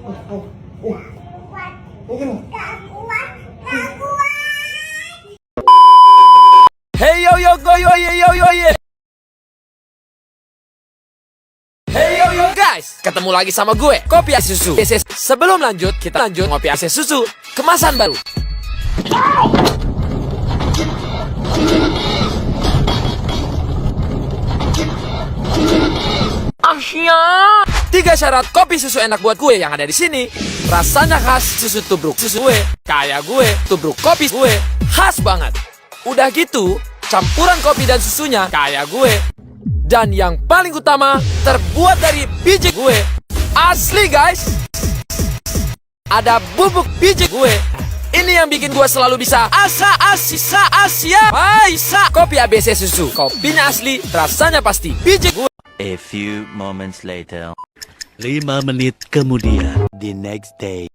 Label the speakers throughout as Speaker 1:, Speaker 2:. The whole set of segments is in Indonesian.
Speaker 1: Hey yo yo go yo ye yo yo ye. Hey yo yo guys, ketemu lagi sama gue, Kopi AC Susu. Sebelum lanjut, kita lanjut ngopi AC Susu kemasan baru. Asyik. 3 syarat kopi susu enak buat gue yang ada di sini. Rasanya khas susu tubruk susu gue, kayak gue, tubruk kopi gue khas banget. Udah gitu, campuran kopi dan susunya kayak gue. Dan yang paling utama, terbuat dari biji gue. Asli guys. Ada bubuk biji gue. Ini yang bikin gue selalu bisa Asia. Kopi ABC Susu. Kopinya asli, rasanya pasti biji gue.
Speaker 2: A few moments later.
Speaker 3: 5 menit kemudian. The next day.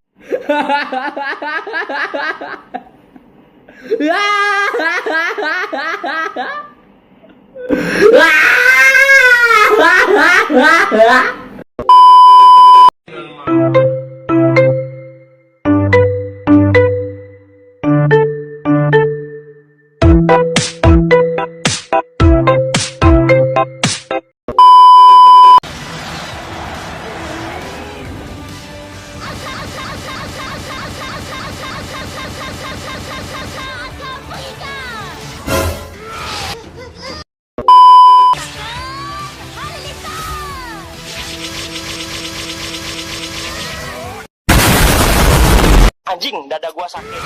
Speaker 4: Anjing, dada gua sakit.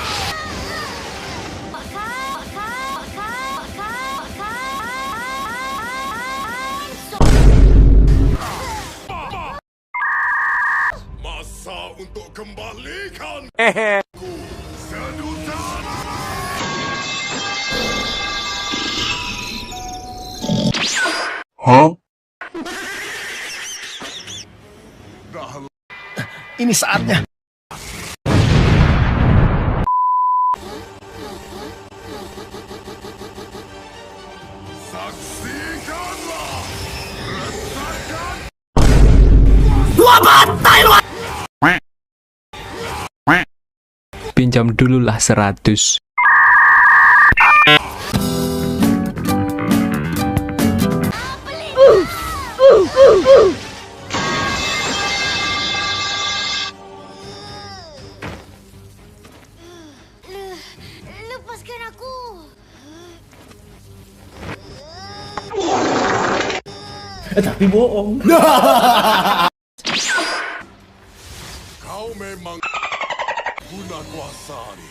Speaker 5: Masa untuk kembalikan
Speaker 3: Ini saatnya.
Speaker 5: saksikanlah
Speaker 6: Pinjam dululah 100.
Speaker 7: Lepaskan aku.
Speaker 3: Tapi bohong.
Speaker 5: kau memang guna kuasa ni.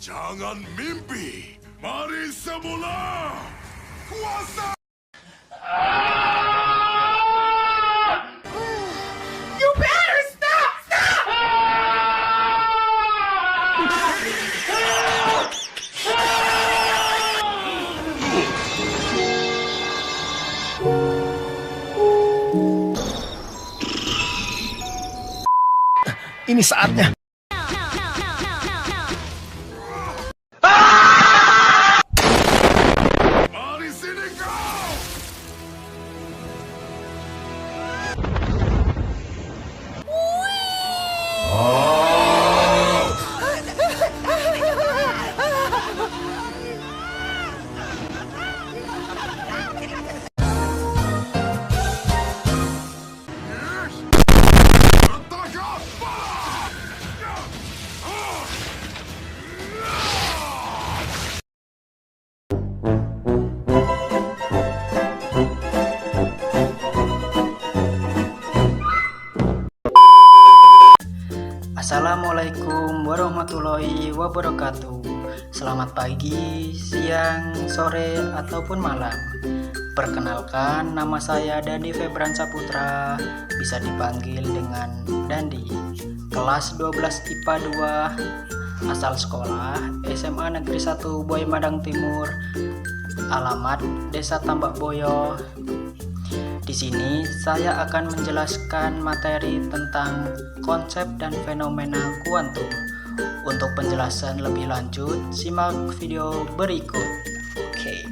Speaker 5: Jangan mimpi. Mari semula. Kuasa.
Speaker 3: Ini saatnya.
Speaker 5: Mari sini kau.
Speaker 8: Assalamualaikum warahmatullahi wabarakatuh. Selamat pagi, siang, sore, ataupun malam. Perkenalkan, nama saya Dandi Febran Saputra, bisa dipanggil dengan Dandi. Kelas 12 IPA 2, asal sekolah SMA Negeri 1 Boy Madang Timur, alamat Desa Tambak Boyo. Di sini saya akan menjelaskan materi tentang konsep dan fenomena kuantum. Untuk penjelasan lebih lanjut, simak video berikut. Oke.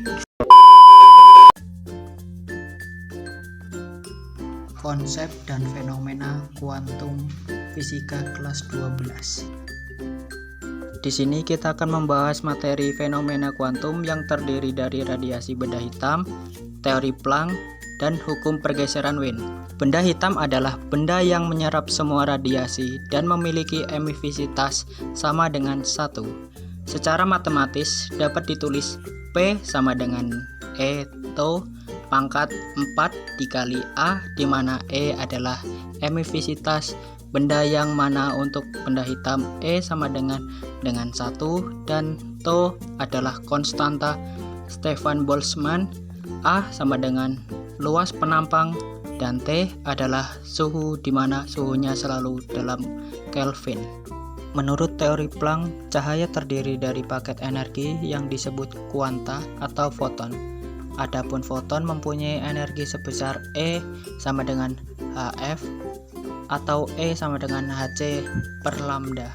Speaker 8: konsep dan fenomena kuantum fisika kelas 12. Di sini kita akan membahas materi fenomena kuantum yang terdiri dari radiasi benda hitam, teori Planck, dan hukum pergeseran Wien. Benda hitam adalah benda yang menyerap semua radiasi dan memiliki emisivitas sama dengan 1. Secara matematis dapat ditulis P sama dengan E to pangkat 4 dikali A, di mana E adalah emisivitas benda yang mana untuk benda hitam E sama dengan 1 dan to adalah konstanta Stefan Boltzmann, A sama dengan luas penampang, dan T adalah suhu di mana suhunya selalu dalam Kelvin. Menurut teori Planck, cahaya terdiri dari paket energi yang disebut kuanta atau foton. Adapun foton mempunyai energi sebesar E sama dengan HF atau E sama dengan HC per lambda.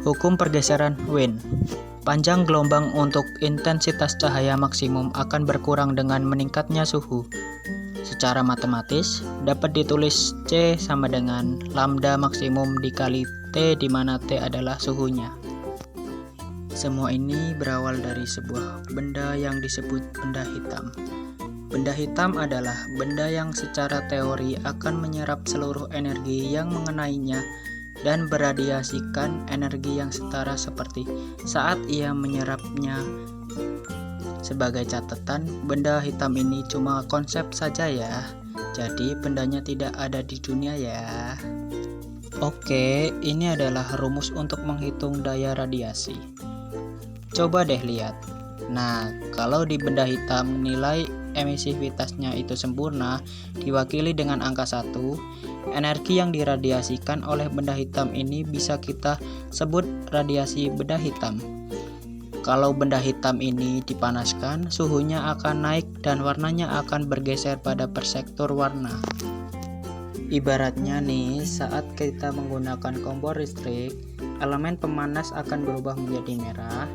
Speaker 8: Hukum pergeseran Wien. Panjang gelombang untuk intensitas cahaya maksimum akan berkurang dengan meningkatnya suhu. Secara matematis dapat ditulis C sama dengan lambda maksimum dikali T, di mana T adalah suhunya. Semua ini berawal dari sebuah benda yang disebut benda hitam. Benda hitam adalah benda yang secara teori akan menyerap seluruh energi yang mengenainya dan beradiasikan energi yang setara seperti saat ia menyerapnya. Sebagai catatan, benda hitam ini cuma konsep saja ya, jadi bendanya tidak ada di dunia ya. Oke, ini adalah rumus untuk menghitung daya radiasi. Coba deh lihat. Nah, kalau di benda hitam nilai emisivitasnya itu sempurna, diwakili dengan angka 1, energi yang diradiasikan oleh benda hitam ini bisa kita sebut radiasi benda hitam. Kalau benda hitam ini dipanaskan, suhunya akan naik dan warnanya akan bergeser pada persektor warna. Ibaratnya nih, saat kita menggunakan kompor listrik, elemen pemanas akan berubah menjadi merah.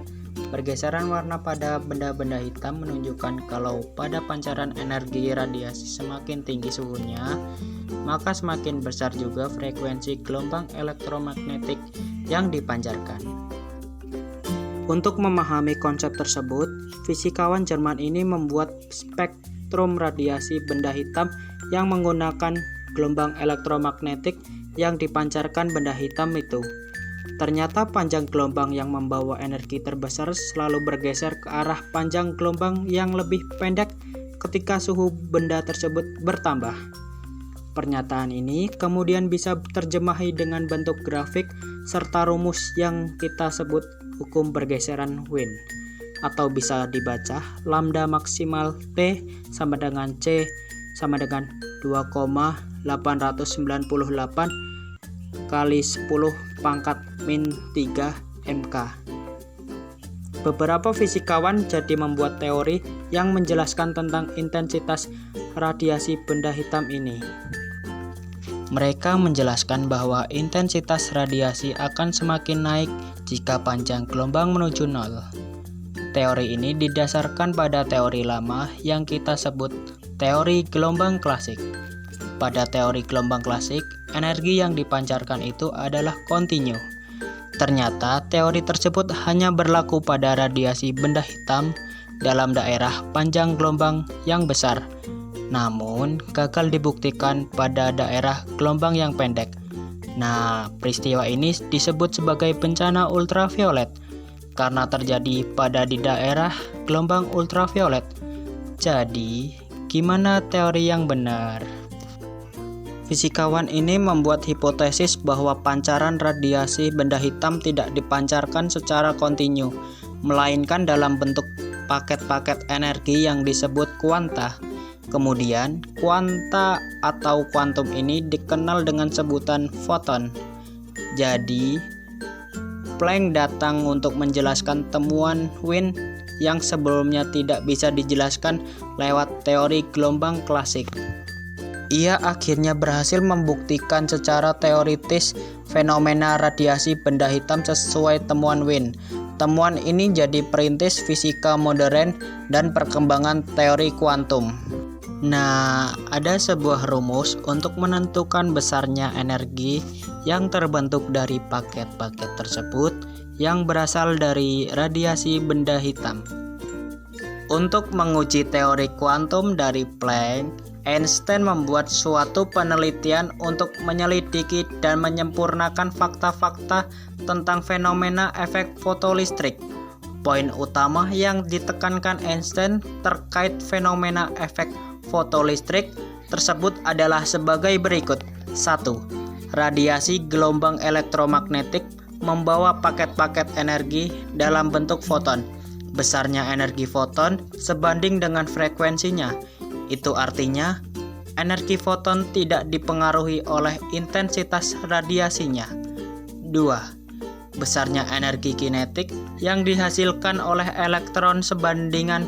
Speaker 8: Pergeseran warna pada benda-benda hitam menunjukkan kalau pada pancaran energi radiasi semakin tinggi suhunya, maka semakin besar juga frekuensi gelombang elektromagnetik yang dipancarkan. Untuk memahami konsep tersebut, fisikawan Jerman ini membuat spektrum radiasi benda hitam yang menggunakan gelombang elektromagnetik yang dipancarkan benda hitam itu. Ternyata panjang gelombang yang membawa energi terbesar selalu bergeser ke arah panjang gelombang yang lebih pendek ketika suhu benda tersebut bertambah. Pernyataan ini kemudian bisa terjemahi dengan bentuk grafik serta rumus yang kita sebut hukum pergeseran Wien, atau bisa dibaca lambda maksimal T sama dengan C sama dengan 2,898 kali 10 pangkat min 3 MK. Beberapa fisikawan jadi membuat teori yang menjelaskan tentang intensitas radiasi benda hitam ini. Mereka menjelaskan bahwa intensitas radiasi akan semakin naik jika panjang gelombang menuju nol. Teori ini didasarkan pada teori lama yang kita sebut teori gelombang klasik. Pada teori gelombang klasik, energi yang dipancarkan itu adalah kontinu. Ternyata teori tersebut hanya berlaku pada radiasi benda hitam dalam daerah panjang gelombang yang besar, namun gagal dibuktikan pada daerah gelombang yang pendek. Nah, peristiwa ini disebut sebagai bencana ultraviolet karena terjadi pada di daerah gelombang ultraviolet. Jadi, gimana teori yang benar? Fisikawan ini membuat hipotesis bahwa pancaran radiasi benda hitam tidak dipancarkan secara kontinu, melainkan dalam bentuk paket-paket energi yang disebut kuanta. Kemudian, kuanta atau kuantum ini dikenal dengan sebutan foton. Jadi, Planck datang untuk menjelaskan temuan Wien yang sebelumnya tidak bisa dijelaskan lewat teori gelombang klasik. Ia akhirnya berhasil membuktikan secara teoritis fenomena radiasi benda hitam sesuai temuan Wien. Temuan ini jadi perintis fisika modern dan perkembangan teori kuantum. Nah, ada sebuah rumus untuk menentukan besarnya energi yang terbentuk dari paket-paket tersebut yang berasal dari radiasi benda hitam. Untuk menguji teori kuantum dari Planck, Einstein membuat suatu penelitian untuk menyelidiki dan menyempurnakan fakta-fakta tentang fenomena efek fotolistrik. Poin utama yang ditekankan Einstein terkait fenomena efek fotolistrik tersebut adalah sebagai berikut. 1. Radiasi gelombang elektromagnetik membawa paket-paket energi dalam bentuk foton. Besarnya energi foton sebanding dengan frekuensinya. Itu artinya energi foton tidak dipengaruhi oleh intensitas radiasinya. 2. Besarnya energi kinetik yang dihasilkan oleh elektron sebandingan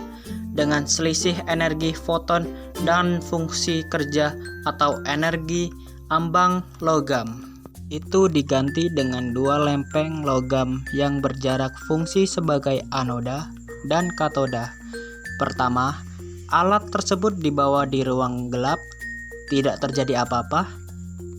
Speaker 8: dengan selisih energi foton dan fungsi kerja atau energi ambang logam. Itu diganti dengan dua lempeng logam yang berjarak fungsi sebagai anoda dan katoda. Pertama, alat tersebut dibawa di ruang gelap, tidak terjadi apa-apa.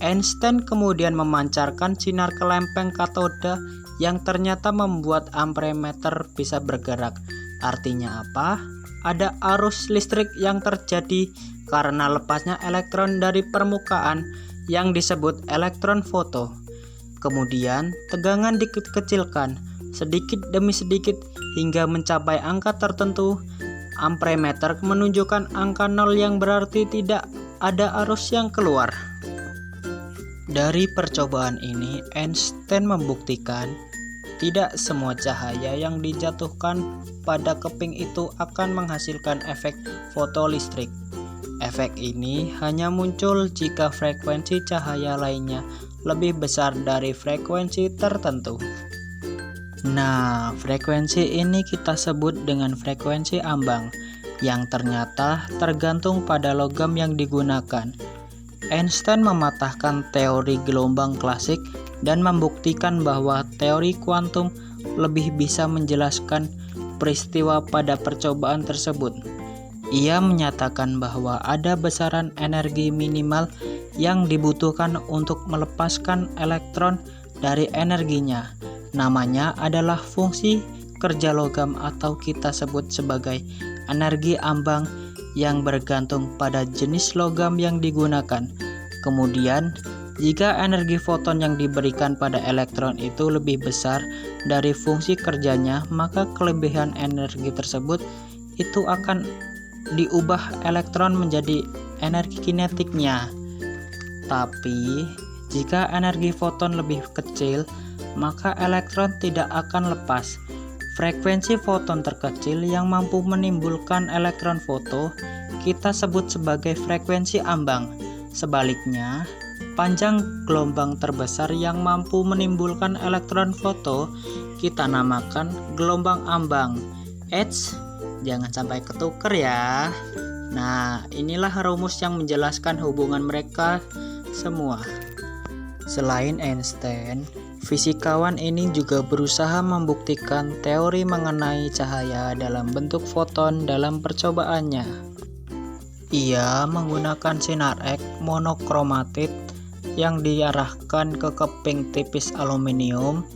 Speaker 8: Einstein kemudian memancarkan sinar ke lempeng katoda yang ternyata membuat amperemeter bisa bergerak. Artinya apa? Ada arus listrik yang terjadi karena lepasnya elektron dari permukaan yang disebut elektron foto. Kemudian tegangan dikecilkan sedikit demi sedikit hingga mencapai angka tertentu. Amperemeter menunjukkan angka 0 yang berarti tidak ada arus yang keluar. Dari percobaan ini, Einstein membuktikan tidak semua cahaya yang dijatuhkan pada keping itu akan menghasilkan efek fotolistrik. Efek ini hanya muncul jika frekuensi cahaya lainnya lebih besar dari frekuensi tertentu. Nah, frekuensi ini kita sebut dengan frekuensi ambang, yang ternyata tergantung pada logam yang digunakan. Einstein mematahkan teori gelombang klasik dan membuktikan bahwa teori kuantum lebih bisa menjelaskan peristiwa pada percobaan tersebut. Ia menyatakan bahwa ada besaran energi minimal yang dibutuhkan untuk melepaskan elektron dari energinya. Namanya adalah fungsi kerja logam atau kita sebut sebagai energi ambang yang bergantung pada jenis logam yang digunakan. Kemudian, jika energi foton yang diberikan pada elektron itu lebih besar dari fungsi kerjanya, maka kelebihan energi tersebut itu akan diubah elektron menjadi energi kinetiknya. Tapi, jika energi foton lebih kecil, maka elektron tidak akan lepas. Frekuensi foton terkecil yang mampu menimbulkan elektron foto kita sebut sebagai frekuensi ambang. Sebaliknya, panjang gelombang terbesar yang mampu menimbulkan elektron foto kita namakan gelombang ambang. Jangan sampai ketuker ya. Nah, inilah rumus yang menjelaskan hubungan mereka semua. Selain Einstein, fisikawan ini juga berusaha membuktikan teori mengenai cahaya dalam bentuk foton dalam percobaannya. Ia menggunakan sinar X monokromatit yang diarahkan ke keping tipis aluminium.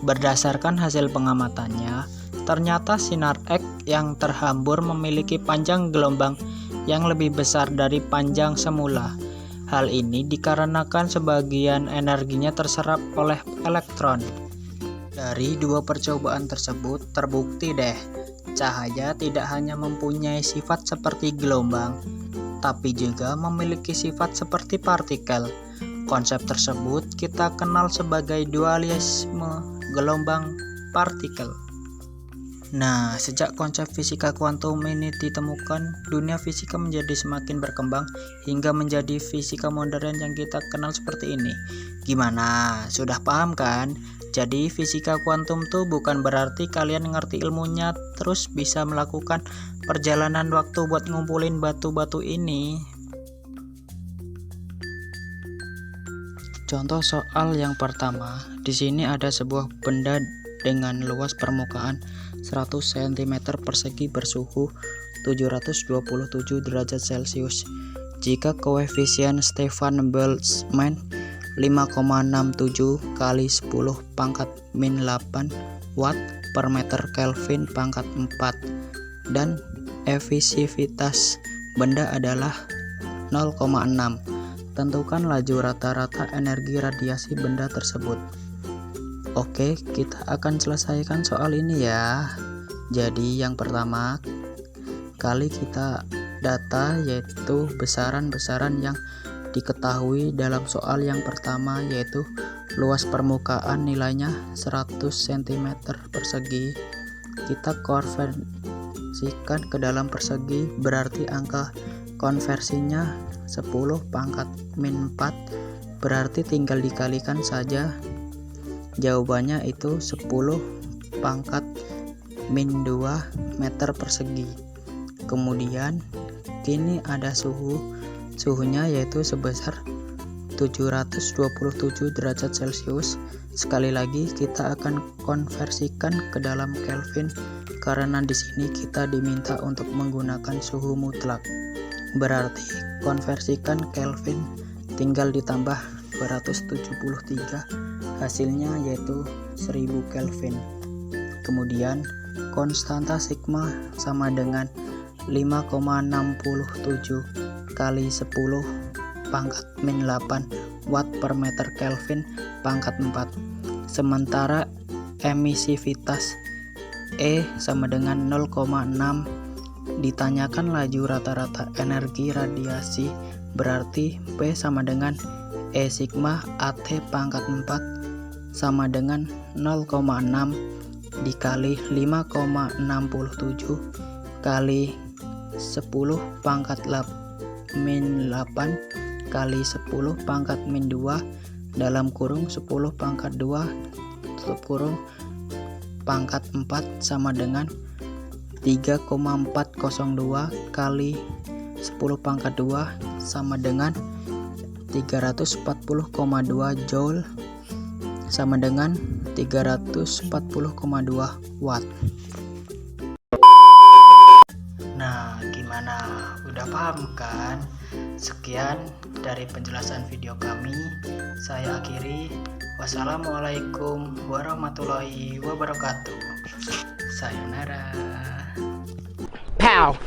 Speaker 8: Berdasarkan hasil pengamatannya, ternyata sinar X yang terhambur memiliki panjang gelombang yang lebih besar dari panjang semula. Hal ini dikarenakan sebagian energinya terserap oleh elektron. Dari dua percobaan tersebut terbukti deh, cahaya tidak hanya mempunyai sifat seperti gelombang, tapi juga memiliki sifat seperti partikel. Konsep tersebut kita kenal sebagai dualisme gelombang partikel. Nah, sejak konsep fisika kuantum ini ditemukan, dunia fisika menjadi semakin berkembang hingga menjadi fisika modern yang kita kenal seperti ini. Gimana? Sudah paham kan? Jadi fisika kuantum tuh bukan berarti kalian ngerti ilmunya terus bisa melakukan perjalanan waktu buat ngumpulin batu-batu ini. Contoh soal yang pertama, di sini ada sebuah benda dengan luas permukaan 100 cm persegi bersuhu 727 derajat Celcius. Jika koefisien Stefan Boltzmann 5,67 kali 10 pangkat min 8 watt per meter Kelvin pangkat 4 dan efisivitas benda adalah 0,6. Tentukan laju rata-rata energi radiasi benda tersebut. Oke, kita akan selesaikan soal ini ya. Jadi yang pertama kali kita data yaitu besaran-besaran yang diketahui dalam soal yang pertama, yaitu luas permukaan nilainya 100 cm persegi. Kita konversikan ke dalam persegi, berarti angka konversinya 10 pangkat min 4, berarti tinggal dikalikan saja. Jawabannya itu 10 pangkat min 2 meter persegi. Kemudian kini ada suhunya yaitu sebesar 727 derajat Celcius. Sekali lagi kita akan konversikan ke dalam Kelvin karena di sini kita diminta untuk menggunakan suhu mutlak. Berarti konversikan Kelvin tinggal ditambah 273, hasilnya yaitu 1000 Kelvin. Kemudian konstanta sigma sama dengan 5,67 kali 10 pangkat min 8 watt per meter Kelvin pangkat 4. Sementara emisivitas E sama dengan 0,6. Ditanyakan laju rata-rata energi radiasi, berarti P sama dengan E sigma AT pangkat 4 sama dengan 0,6 dikali 5,67 kali 10 pangkat min 8 kali 10 pangkat min 2 dalam kurung 10 pangkat 2 tutup kurung pangkat 4 sama dengan 3,402 kali 10 pangkat 2 sama dengan 340,2 Joule sama dengan 340,2 watt. Nah, gimana? Udah paham kan? Sekian dari penjelasan video kami. Saya akhiri. Wassalamualaikum warahmatullahi wabarakatuh. Sayonara.
Speaker 1: Pow!